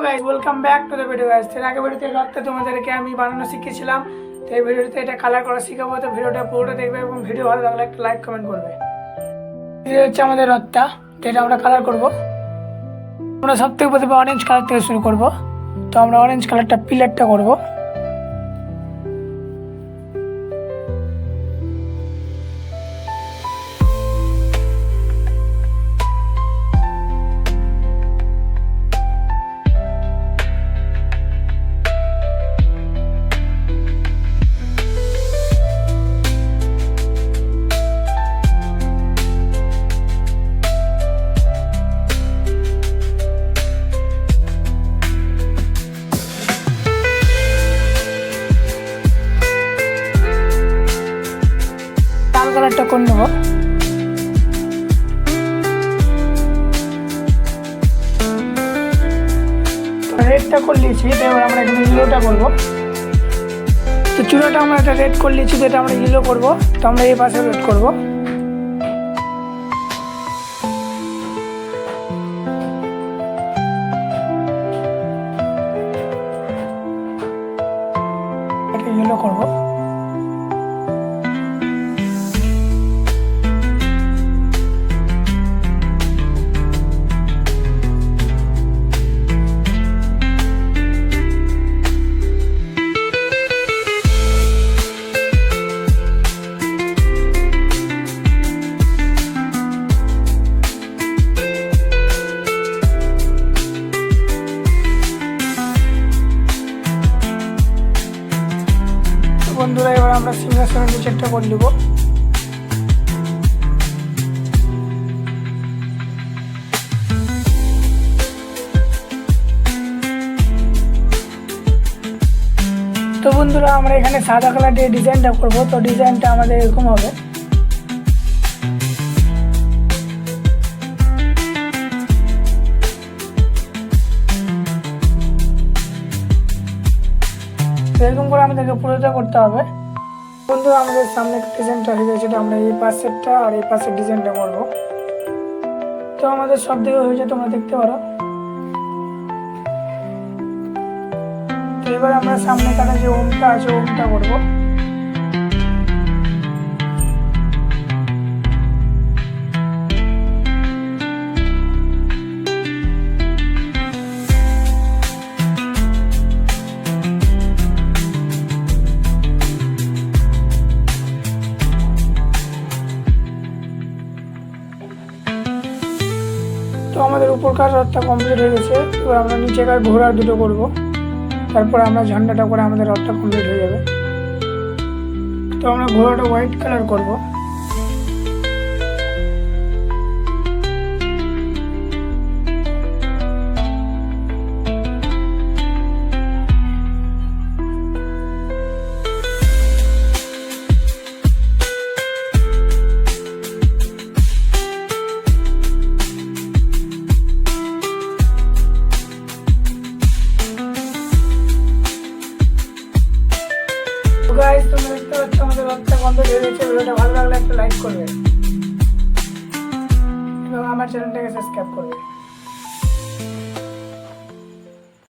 Guys welcome back to the video guys. এর আগে ভিডিওতে রাতে তোমাদেরকে আমি বানানো শিখিয়েছিলাম, তো এই ভিডিওতে এটা কালার করা শিখাবো। তো ভিডিওটা পুরোটা দেখবে এবং ভিডিও ভালো লাগলে একটা লাইক কমেন্ট করবে। এই হচ্ছে আমাদের রথটা, তো এটা আমরা কালার করব। আমরা সব থেকে প্রথমে অরেঞ্জ কালার থেকে শুরু করব। তো আমরা অরেঞ্জ কালারটা পিলারটা করব। লাল কালারটা করে নেব। রেডটা করে নিয়েছি, এবার আমরা এখানে ইয়েলোটা করবো। তো চূড়াটা আমরা একটা রেড করে নিয়েছি, যেটা আমরা ইয়েলো করবো। তো আমরা এই পাশে রেড করবো। এটা ইয়েলো করবো। বন্ধুরা, এবার আমরা সিংহাসনের নিচেরটা করে নেব। তো বন্ধুরা, আমরা এখানে সাদা কালার দিয়ে ডিজাইনটা করবো। তো ডিজাইনটা আমাদের এরকম হবে। এরকম করে আমাদেরকে পুরোটা করতে হবে। বন্ধুরা, আমাদের সামনে ডিজাইনটা হয়ে গেছে। আমরা এই পাশেরটা আর এই পাশের ডিজাইনটা করবো। তো আমাদের সব দিকে হয়েছে, তোমরা দেখতে পারো। এবার আমরা সামনে কাটা যে ওমটা আছে, ওমটা করবো। তো আমাদের উপরকার রথটা কমপ্লিট হয়ে গেছে। এবার আমরা নিচেকার ঘোড়ার দুটো করব, তারপরে আমরা ঝান্ডাটা করে আমাদের রথটা কমপ্লিট হয়ে যাবে। তো আমরা ঘোড়াটা হোয়াইট কালার করব। গাইস, তোমরা দেখতে পাচ্ছ আমাদের রথটা কমপ্লিট হয়ে গেছে। ভিডিওটা ভালো লাগলে একটা লাইক করবে এবং আমার চ্যানেলটাকে সাবস্ক্রাইব করবে।